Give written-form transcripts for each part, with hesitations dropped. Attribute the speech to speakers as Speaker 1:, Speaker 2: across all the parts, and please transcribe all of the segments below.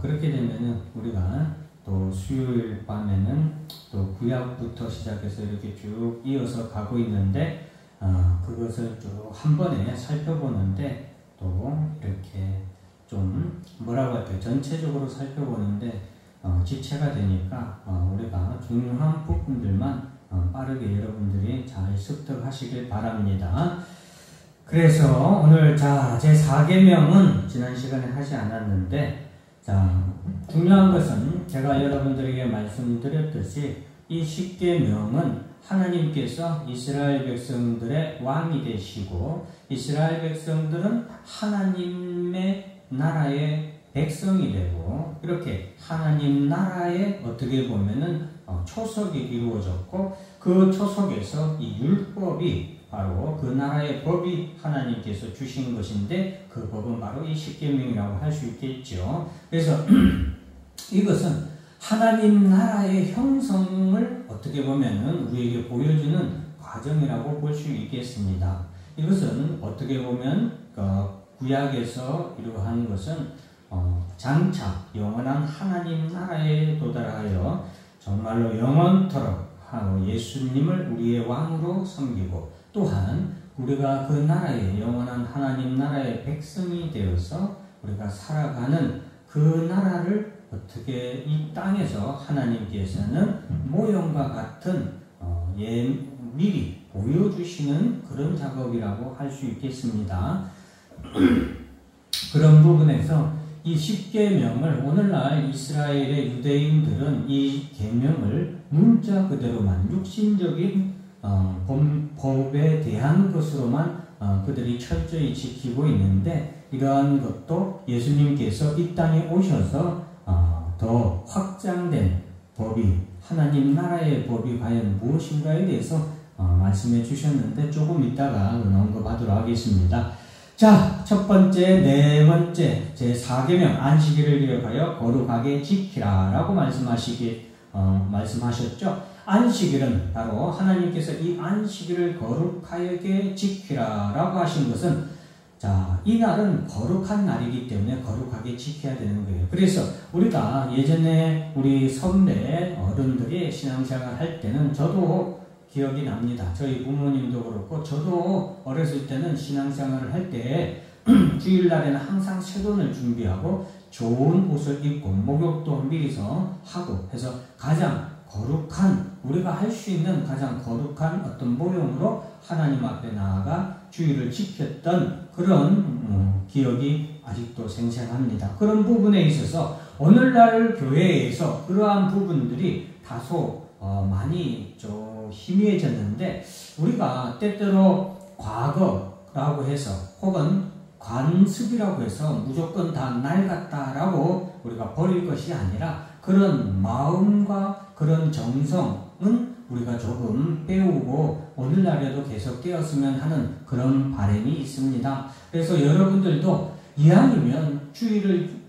Speaker 1: 그렇게 되면은 우리가 또 수요일 밤에는 또 구약부터 시작해서 이렇게 쭉 이어서 가고 있는데 그것을 쭉 한 번에 살펴보는데 또 이렇게 좀 뭐라고 할까요? 전체적으로 살펴보는데 지체가 되니까 우리가 중요한 부분들만 빠르게 여러분들이 잘 습득하시길 바랍니다. 그래서 오늘 제 4계명은 지난 시간에 하지 않았는데 중요한 것은 제가 여러분들에게 말씀드렸듯이 이 10계명은 하나님께서 이스라엘 백성들의 왕이 되시고 이스라엘 백성들은 하나님의 나라의 백성이 되고 이렇게 하나님 나라에 어떻게 보면은 초석이 이루어졌고 그 초석에서 이 율법이 바로 그 나라의 법이 하나님께서 주신 것인데 그 법은 바로 이 10계명이라고 할 수 있겠죠. 그래서 이것은 하나님 나라의 형성을 어떻게 보면은 우리에게 보여주는 과정이라고 볼 수 있겠습니다. 이것은 어떻게 보면 구약에서 이러한 것은 장차 영원한 하나님 나라에 도달하여 정말로 영원토록 예수님을 우리의 왕으로 섬기고 또한 우리가 그 나라의 영원한 하나님 나라의 백성이 되어서 우리가 살아가는 그 나라를 어떻게 이 땅에서 하나님께서는 모형과 같은 미리 보여주시는 그런 작업이라고 할 수 있겠습니다. 그런 부분에서 이 10계명을 오늘날 이스라엘의 유대인들은 이 계명을 문자 그대로만 육신적인 법에 대한 것으로만 그들이 철저히 지키고 있는데 이러한 것도 예수님께서 이 땅에 오셔서 더 확장된 법이 하나님 나라의 법이 과연 무엇인가에 대해서 말씀해 주셨는데 조금 이따가 언급하도록 하겠습니다. 첫 번째, 네 번째 제 4계명 안식일을 기억하여 거룩하게 지키라 라고 말씀하셨죠. 안식일은 바로 하나님께서 이 안식일을 거룩하게 지키라 라고 하신 것은 이 날은 거룩한 날이기 때문에 거룩하게 지켜야 되는 거예요. 그래서 우리가 예전에 우리 선배 어른들이 신앙생활 할 때는 저도 기억이 납니다. 저희 부모님도 그렇고 저도 어렸을 때는 신앙생활을 할 때 주일날에는 항상 새돈을 준비하고 좋은 옷을 입고 목욕도 미리서 하고 해서 가장 거룩한 우리가 할 수 있는 가장 거룩한 어떤 모형으로 하나님 앞에 나아가 주일을 지켰던 그런 기억이 아직도 생생합니다. 그런 부분에 있어서 오늘날 교회에서 그러한 부분들이 다소 많이 좀 희미해졌는데 우리가 때때로 과거라고 해서 혹은 관습이라고 해서 무조건 다 낡았다라고 우리가 버릴 것이 아니라 그런 마음과 그런 정성은 우리가 조금 배우고 오늘날에도 계속 되었으면 하는 그런 바람이 있습니다. 그래서 여러분들도 이왕이면 주일을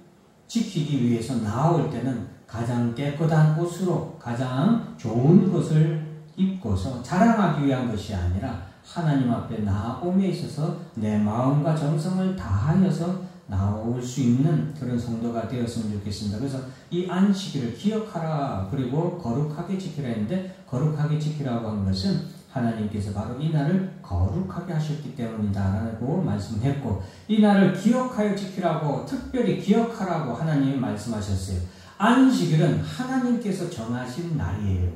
Speaker 1: 지키기 위해서 나올 때는 가장 깨끗한 옷으로 가장 좋은 것을 입고서 자랑하기 위한 것이 아니라 하나님 앞에 나옴에 있어서 내 마음과 정성을 다하여서 나올 수 있는 그런 성도가 되었으면 좋겠습니다. 그래서 이 안식일을 기억하라 그리고 거룩하게 지키라 했는데 거룩하게 지키라고 한 것은 하나님께서 바로 이 날을 거룩하게 하셨기 때문이다 라고 말씀했고 이 날을 기억하여 지키라고 특별히 기억하라고 하나님이 말씀하셨어요. 안식일은 하나님께서 정하신 날이에요.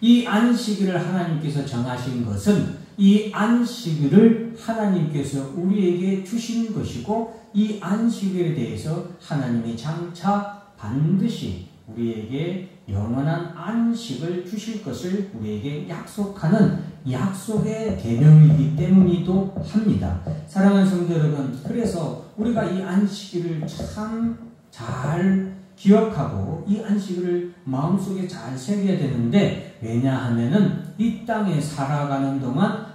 Speaker 1: 이 안식일을 하나님께서 정하신 것은 이 안식일을 하나님께서 우리에게 주신 것이고 이 안식일에 대해서 하나님이 장차 반드시 우리에게 영원한 안식을 주실 것을 우리에게 약속하는 약속의 계명이기 때문이기도 합니다. 사랑하는 성도 여러분, 그래서 우리가 이 안식일을 참 잘 기억하고 이 안식일을 마음속에 잘 새겨야 되는데 왜냐하면은 이 땅에 살아가는 동안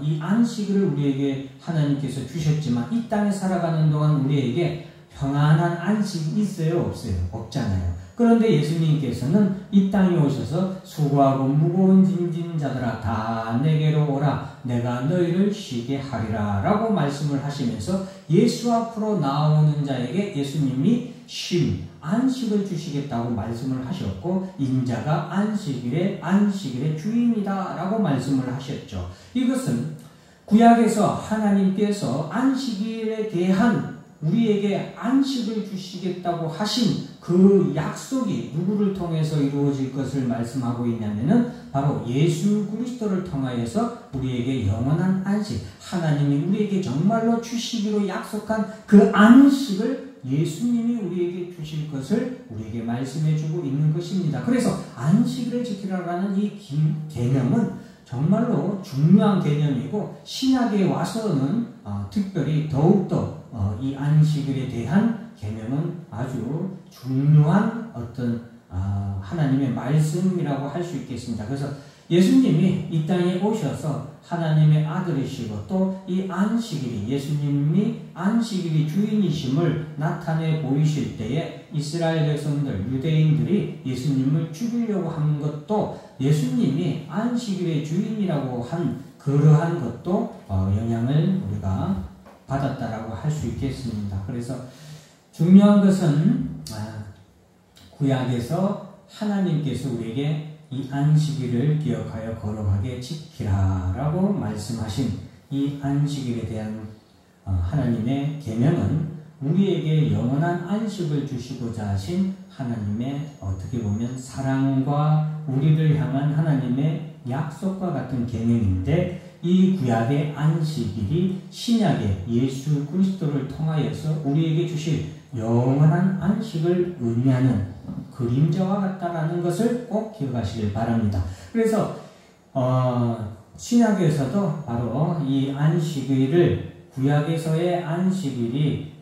Speaker 1: 이 안식일을 우리에게 하나님께서 주셨지만 이 땅에 살아가는 동안 우리에게 평안한 안식이 있어요? 없어요? 없잖아요. 그런데 예수님께서는 이 땅에 오셔서 수고하고 무거운 짐진 자들아 다 내게로 오라 내가 너희를 쉬게 하리라 라고 말씀을 하시면서 예수 앞으로 나오는 자에게 예수님이 안식을 주시겠다고 말씀을 하셨고, 인자가 안식일의 주인이다 라고 말씀을 하셨죠. 이것은 구약에서 하나님께서 안식일에 대한 우리에게 안식을 주시겠다고 하신 그 약속이 누구를 통해서 이루어질 것을 말씀하고 있냐면은 바로 예수 그리스도를 통하여서 우리에게 영원한 안식, 하나님이 우리에게 정말로 주시기로 약속한 그 안식을 예수님이 우리에게 주실 것을 우리에게 말씀해 주고 있는 것입니다. 그래서 안식을 지키라라는 이 계명은 정말로 중요한 개념이고, 신약에 와서는 특별히 더욱더 이 안식일에 대한 계명은 아주 중요한 어떤 하나님의 말씀이라고 할 수 있겠습니다. 그래서 예수님이 이 땅에 오셔서 하나님의 아들이시고 또 이 안식일이, 예수님이 안식일이 주인이심을 나타내 보이실 때에 이스라엘 백성들, 유대인들이 예수님을 죽이려고 한 것도 예수님이 안식일의 주인이라고 한 그러한 것도 영향을 우리가 받았다라고 할 수 있겠습니다. 그래서 중요한 것은 구약에서 하나님께서 우리에게 이 안식일을 기억하여 거룩하게 지키라라고 말씀하신 이 안식일에 대한 하나님의 계명은 우리에게 영원한 안식을 주시고자 하신 하나님의 어떻게 보면 사랑과 우리를 향한 하나님의 약속과 같은 계명인데, 이 구약의 안식일이 신약의 예수 그리스도를 통하여서 우리에게 주실 영원한 안식을 의미하는 그림자와 같다라는 것을 꼭 기억하시길 바랍니다. 그래서 신약에서도 바로 이 안식일을, 구약에서의 안식일이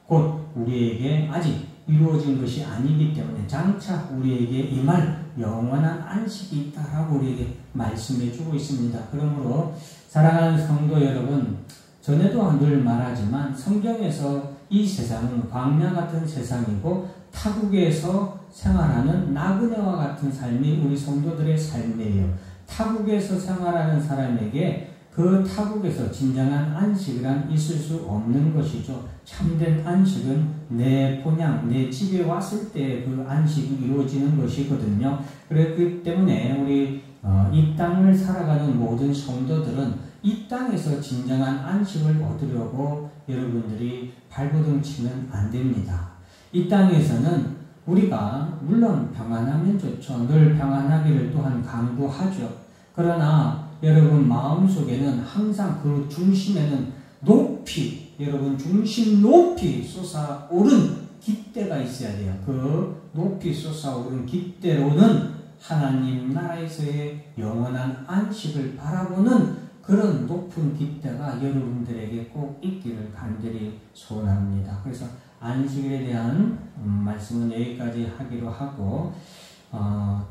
Speaker 1: 곧 우리에게 아직 이루어진 것이 아니기 때문에 장차 우리에게 임할 영원한 안식이 있다라고 우리에게 말씀해 주고 있습니다. 그러므로 사랑하는 성도 여러분, 전에도 늘 말하지만 성경에서 이 세상은 광야 같은 세상이고 타국에서 생활하는 나그네와 같은 삶이 우리 성도들의 삶이에요. 타국에서 생활하는 사람에게 그 타국에서 진정한 안식이란 있을 수 없는 것이죠. 참된 안식은 내 본향, 내 집에 왔을 때 그 안식이 이루어지는 것이거든요. 그렇기 때문에 우리 이 땅을 살아가는 모든 성도들은 이 땅에서 진정한 안식을 얻으려고 여러분들이 발버둥 치면 안 됩니다. 이 땅에서는 우리가 물론 평안하면 좋죠. 늘 평안하기를 또한 강구하죠. 그러나 여러분 마음속에는 항상 그 중심에는 높이, 여러분 중심 높이 솟아오른 깃대가 있어야 돼요. 그 높이 솟아오른 깃대로는 하나님 나라에서의 영원한 안식을 바라보는 그런 높은 깃대가 여러분들에게 꼭 있기를 간절히 소원합니다. 그래서 안식일에 대한 말씀은 여기까지 하기로 하고,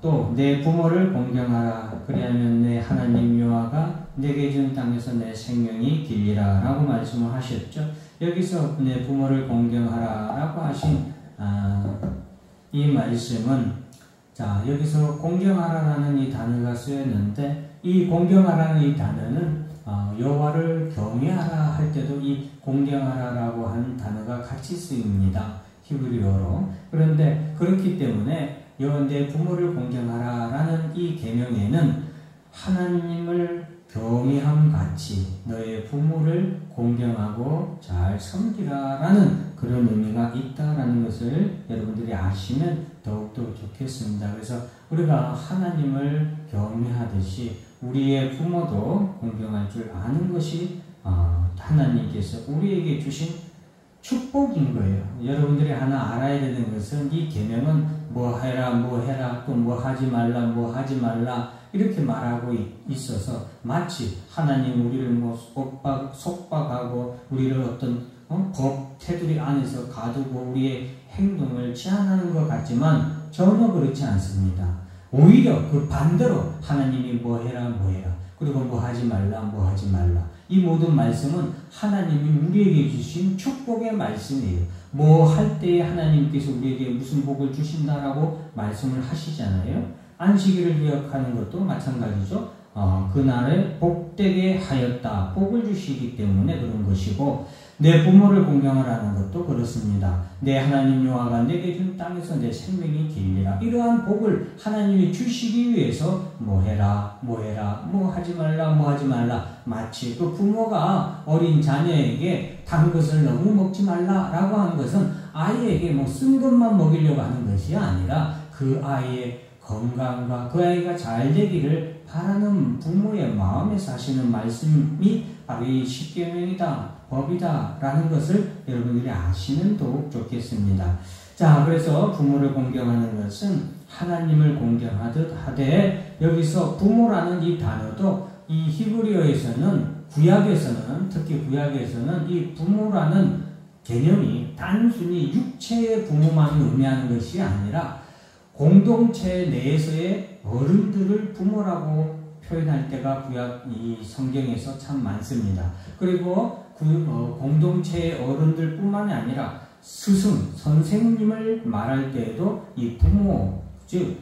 Speaker 1: 또 내 부모를 공경하라. 그리하면 내 하나님 여호와가 내게 준 땅에서 내 생명이 길리라 라고 말씀을 하셨죠. 여기서 내 부모를 공경하라 라고 하신 이 말씀은, 자, 여기서 공경하라라는 이 단어가 쓰였는데, 이 공경하라는 이 단어는 여호와를 경외하라 할 때도 이 공경하라라고 하는 단어가 같이 쓰입니다. 히브리어로. 그런데 그렇기 때문에 내 부모를 공경하라라는 이 계명에는 하나님을 경외함 같이 너의 부모를 공경하고 잘 섬기라라는 그런 의미가 있다라는 것을 여러분들이 아시면 더욱더 좋겠습니다. 그래서 우리가 하나님을 경외하듯이 우리의 부모도 공경할 줄 아는 것이 하나님께서 우리에게 주신 축복인 거예요. 여러분들이 하나 알아야 되는 것은 이 계명은 뭐 해라 또 뭐 하지 말라 이렇게 말하고 있어서 마치 하나님 우리를 속박하고 우리를 어떤 법 테두리 안에서 가두고 우리의 행동을 제한하는 것 같지만 전혀 그렇지 않습니다. 오히려 그 반대로 하나님이 뭐 해라 그리고 뭐 하지 말라 이 모든 말씀은 하나님이 우리에게 주신 축복의 말씀이에요. 뭐 할 때에 하나님께서 우리에게 무슨 복을 주신다라고 말씀을 하시잖아요. 안식일을 기억하는 것도 마찬가지죠. 그날에 복되게 하였다. 복을 주시기 때문에 그런 것이고, 내 부모를 공경하라는 것도 그렇습니다. 내 하나님 여호와가 내게 준 땅에서 내 생명이 길리라. 이러한 복을 하나님이 주시기 위해서 뭐 해라, 뭐 해라, 뭐 하지 말라, 뭐 하지 말라. 마치 그 부모가 어린 자녀에게 단 것을 너무 먹지 말라라고 하는 것은 아이에게 뭐 쓴 것만 먹이려고 하는 것이 아니라 그 아이의 건강과 그 아이가 잘 되기를 바라는 부모의 마음에서 하시는 말씀이 바로 이 십계명이다, 법이다 라는 것을 여러분들이 아시면 더욱 좋겠습니다. 자, 그래서 부모를 공경하는 것은 하나님을 공경하듯 하되, 여기서 부모라는 이 단어도 이 히브리어에서는, 구약에서는, 특히 구약에서는 이 부모라는 개념이 단순히 육체의 부모만 의미하는 것이 아니라 공동체 내에서의 어른들을 부모라고 표현할 때가 구약 이 성경에서 참 많습니다. 그리고 공동체의 어른들 뿐만이 아니라 스승, 선생님을 말할 때에도 이 부모, 즉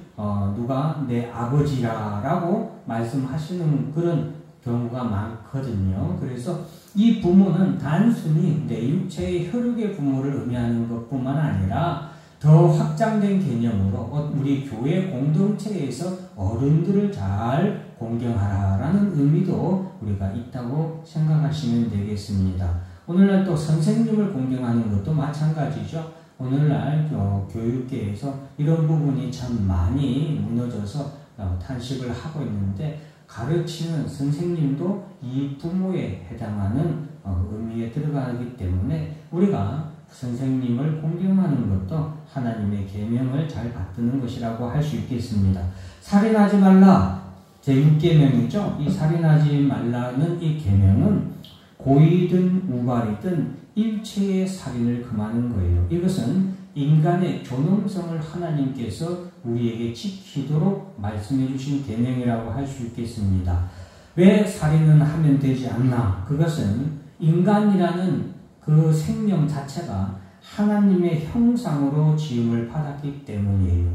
Speaker 1: 누가 내 아버지라고 말씀하시는 그런 경우가 많거든요. 그래서 이 부모는 단순히 내 육체의 혈육의 부모를 의미하는 것뿐만 아니라 더 확장된 개념으로 우리 교회 공동체에서 어른들을 잘 공경하라라는 의미도 우리가 있다고 생각하시면 되겠습니다. 오늘날 또 선생님을 공경하는 것도 마찬가지죠. 오늘날 교육계에서 이런 부분이 참 많이 무너져서 탄식을 하고 있는데, 가르치는 선생님도 이 부모에 해당하는 의미에 들어가기 때문에 우리가 선생님을 공경하는 것도 하나님의 계명을 잘 받드는 것이라고 할 수 있겠습니다. 살인하지 말라, 제6계명이죠. 이 살인하지 말라는 이 계명은 고의든 우발이든 일체의 살인을 금하는 거예요. 이것은 인간의 존엄성을 하나님께서 우리에게 지키도록 말씀해 주신 계명이라고 할 수 있겠습니다. 왜 살인은 하면 되지 않나? 그것은 인간이라는 그 생명 자체가 하나님의 형상으로 지음을 받았기 때문이에요.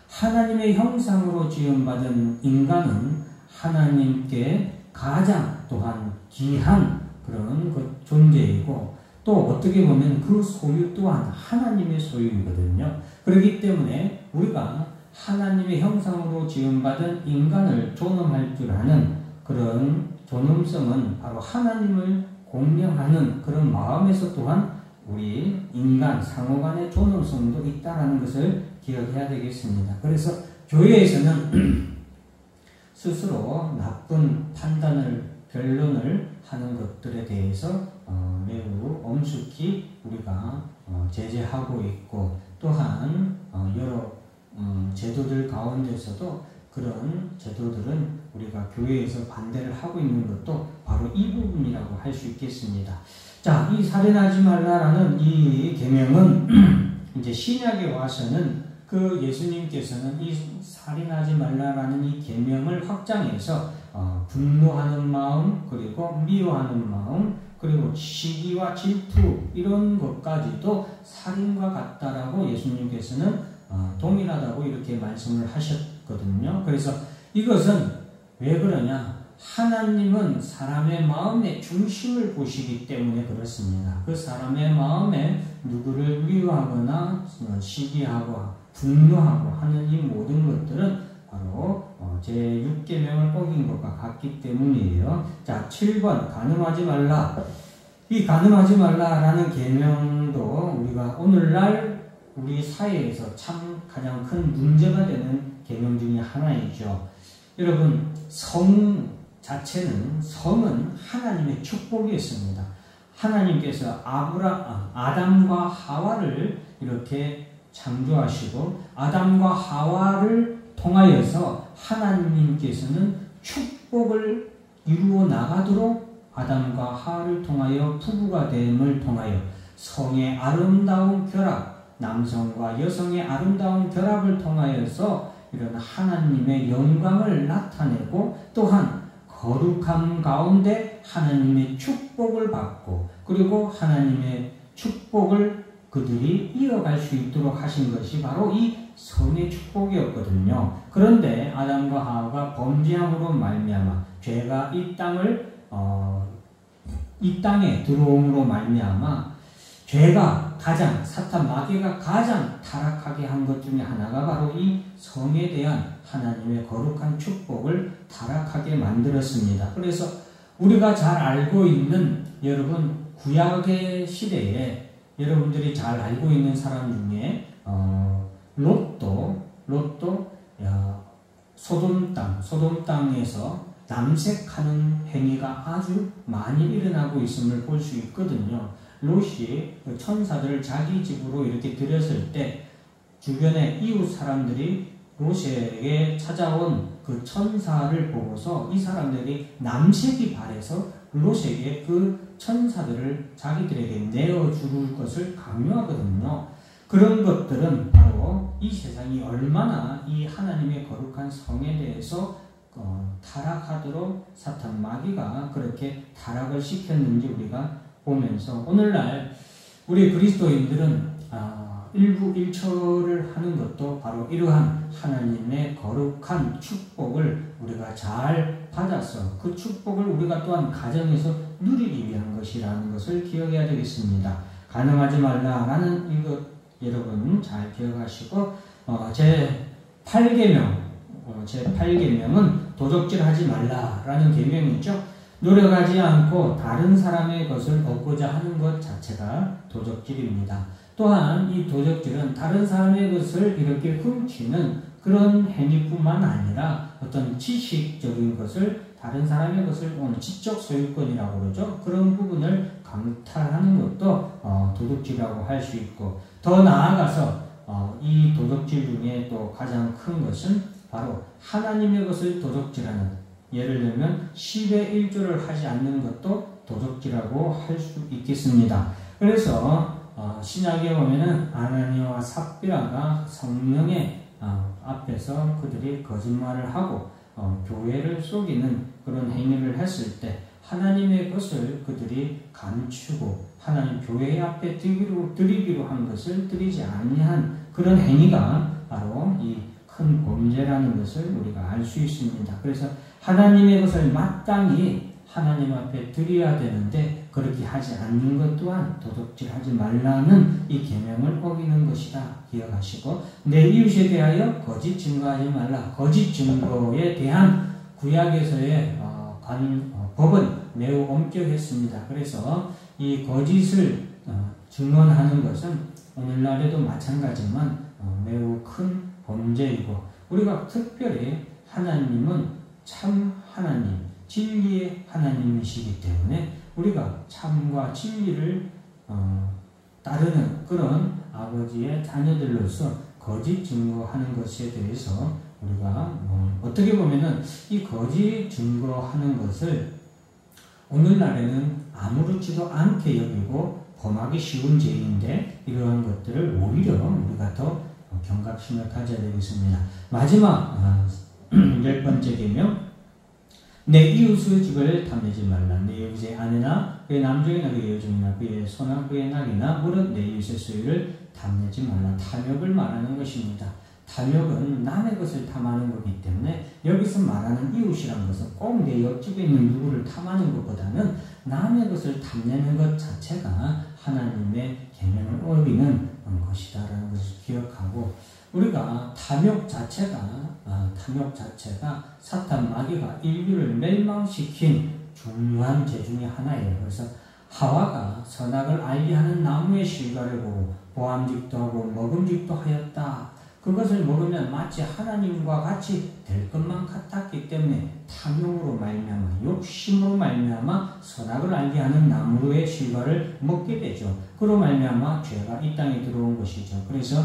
Speaker 1: 하나님의 형상으로 지음받은 인간은 하나님께 가장 또한 귀한 그런 그 존재이고, 또 어떻게 보면 그 소유 또한 하나님의 소유이거든요. 그렇기 때문에 우리가 하나님의 형상으로 지음받은 인간을 존엄할 줄 아는 그런 존엄성은 바로 하나님을 공경하는 그런 마음에서 또한 우리 인간 상호간의 존엄성도 있다는 것을 기억해야 되겠습니다. 그래서 교회에서는 스스로 나쁜 판단을, 변론을 하는 것들에 대해서 매우 엄숙히 우리가 제재하고 있고, 또한 여러 제도들 가운데서도 그런 제도들은 우리가 교회에서 반대를 하고 있는 것도 바로 이 부분이라고 할 수 있겠습니다. 자, 이 살인하지 말라라는 이 계명은 이제 신약에 와서는 그 예수님께서는 이 살인하지 말라라는 이 계명을 확장해서 분노하는 마음, 그리고 미워하는 마음, 그리고 시기와 질투 이런 것까지도 살인과 같다라고 예수님께서는 동일하다고 이렇게 말씀을 하셨거든요. 그래서 이것은 왜 그러냐? 하나님은 사람의 마음의 중심을 보시기 때문에 그렇습니다. 그 사람의 마음에 누구를 미워하거나 시기하고 분노하고 하는 이 모든 것들은 바로 제6계명을 어긴 것과 같기 때문이에요. 자, 7번 간음하지 말라. 이 간음하지 말라라는 계명도 우리가 오늘날 우리 사회에서 참 가장 큰 문제가 되는 계명 중에 하나이죠. 여러분, 성은 하나님의 축복이었습니다. 하나님께서 아담과 하와를 이렇게 창조하시고 아담과 하와를 통하여서 하나님께서는 축복을 이루어 나가도록 아담과 하와를 통하여 부부가 됨을 통하여 성의 아름다운 결합, 남성과 여성의 아름다운 결합을 통하여서 이런 하나님의 영광을 나타내고, 또한 거룩함 가운데 하나님의 축복을 받고, 그리고 하나님의 축복을 그들이 이어갈 수 있도록 하신 것이 바로 이 성의 축복이었거든요. 그런데 아담과 하와가 범죄함으로 말미암아 죄가 이 땅을 이 땅에 들어옴으로 말미암아 죄가 가장 사탄 마귀가 가장 타락하게 한 것 중에 하나가 바로 이 성에 대한 하나님의 거룩한 축복을 타락하게 만들었습니다. 그래서 우리가 잘 알고 있는 여러분 구약의 시대에 여러분들이 잘 알고 있는 사람 중에 롯도 소돔 땅에서 남색하는 행위가 아주 많이 일어나고 있음을 볼 수 있거든요. 롯이 천사들을 자기 집으로 이렇게 들였을 때 주변의 이웃 사람들이 롯에게 찾아온 그 천사를 보고서 이 사람들이 남색이 바래서 롯에게 그 천사들을 자기들에게 내어줄 것을 강요하거든요. 그런 것들은 바로 이 세상이 얼마나 이 하나님의 거룩한 성에 대해서 타락하도록 사탄 마귀가 그렇게 타락을 시켰는지 우리가 보면서 오늘날 우리 그리스도인들은 일부일처를 하는 것도 바로 이러한 하나님의 거룩한 축복을 우리가 잘 받아서 그 축복을 우리가 또한 가정에서 누리기 위한 것이라는 것을 기억해야 되겠습니다. 가능하지 말라라는 이것 여러분 잘 기억하시고 제 8계명은 도적질하지 말라라는 계명이죠. 노력하지 않고 다른 사람의 것을 얻고자 하는 것 자체가 도적질입니다. 또한 이 도적질은 다른 사람의 것을 이렇게 훔치는 그런 행위뿐만 아니라 어떤 지식적인 것을 다른 사람의 것을 지적 소유권이라고 그러죠. 그런 부분을 강탈하는 것도 도둑질이라고 할 수 있고 더 나아가서 이 도둑질 중에 또 가장 큰 것은 바로 하나님의 것을 도둑질하는 예를 들면 10의 1조를 하지 않는 것도 도둑질이라고 할 수 있겠습니다. 그래서 신약에 보면은 아나니아와 삽비라가 성령의 앞에서 그들이 거짓말을 하고 교회를 속이는 그런 행위를 했을 때 하나님의 것을 그들이 감추고 하나님 교회 앞에 드리기로 한 것을 드리지 아니한 그런 행위가 바로 이 큰 범죄라는 것을 우리가 알 수 있습니다. 그래서 하나님의 것을 마땅히 하나님 앞에 드려야 되는데 그렇게 하지 않는 것 또한 도둑질하지 말라는 이 계명을 어기는 것이다 기억하시고 내 이웃에 대하여 거짓 증거하지 말라. 거짓 증거에 대한 구약에서의 법은 매우 엄격했습니다. 그래서 이 거짓을 증언하는 것은 오늘날에도 마찬가지지만 매우 큰 범죄이고 우리가 특별히 하나님은 참 하나님, 진리의 하나님이시기 때문에 우리가 참과 진리를 따르는 그런 아버지의 자녀들로서 거짓 증거하는 것에 대해서 우리가 어떻게 보면은 이 거짓 증거하는 것을 오늘날에는 아무렇지도 않게 여기고 범하기 쉬운 죄인데 이러한 것들을 오히려 우리가 더 경각심을 가져야 되겠습니다. 마지막 10번째 계명 내 이웃의 집을 탐내지 말라. 내 이웃의 아내나 그의 남종이나 그의 여종이나 그의 소나 그의 낙이나 무릇 내 이웃의 소유를 탐내지 말라. 탐욕을 말하는 것입니다. 탐욕은 남의 것을 탐하는 거기 때문에 여기서 말하는 이웃이라는 것은 꼭 내 옆집에 있는 누구를 탐하는 것보다는 남의 것을 탐내는 것 자체가 하나님의 계명을 어기는 것이다라는 것을 기억하고 우리가 탐욕 자체가 사탄 마귀가 인류를 멸망시킨 중요한 죄 중에 하나예요. 그래서 하와가 선악을 알게 하는 나무의 실과를 보고 보암직도 하고 먹음직도 하였다. 그것을 먹으면 마치 하나님과 같이 될 것만 같았기 때문에 탐욕으로 말미암아 욕심으로 말미암아 선악을 알게 하는 나무의 실과를 먹게 되죠. 그로 말미암아 죄가 이 땅에 들어온 것이죠. 그래서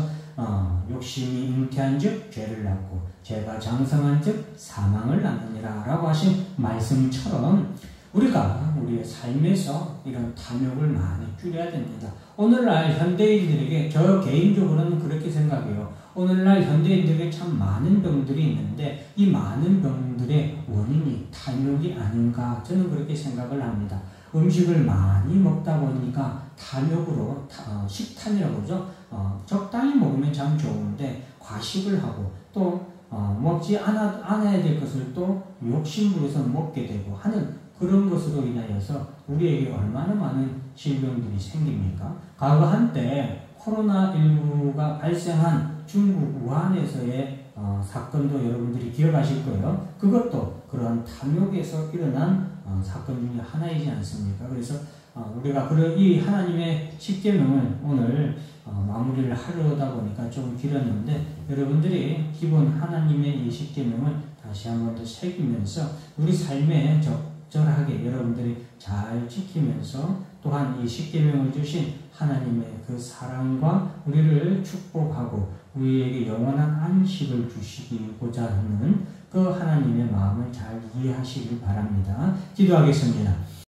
Speaker 1: 욕심이 잉태한즉 죄를 낳고 죄가 장성한즉 사망을 낳느니라 라고 하신 말씀처럼 우리가 우리의 삶에서 이런 탐욕을 많이 줄여야 됩니다. 오늘날 현대인들에게 저 개인적으로는 그렇게 생각해요. 오늘날 현대인들에게 참 많은 병들이 있는데 이 많은 병들의 원인이 탐욕이 아닌가 저는 그렇게 생각을 합니다. 음식을 많이 먹다 보니까 탐욕으로 식탐이라고 그러죠. 적당히 먹으면 참 좋은데 과식을 하고 또 먹지 않아야 될 것을 또 욕심부려서 먹게 되고 하는 그런 것으로 인하여서 우리에게 얼마나 많은 질병들이 생깁니까? 과거 한때 코로나19가 발생한 중국 우한에서의 사건도 여러분들이 기억하실 거예요. 그것도 그러한 탐욕에서 일어난 사건 중에 하나이지 않습니까? 그래서 우리가 이 하나님의 십계명을 오늘 마무리를 하려다 보니까 좀 길었는데 여러분들이 기본 하나님의 이 십계명을 다시 한번 더 새기면서 우리 삶에 적절하게 여러분들이 잘 지키면서 또한 이 십계명을 주신 하나님의 그 사랑과 우리를 축복하고 우리에게 영원한 안식을 주시고자 하는 그 하나님의 마음을 잘 이해하시길 바랍니다. 기도하겠습니다.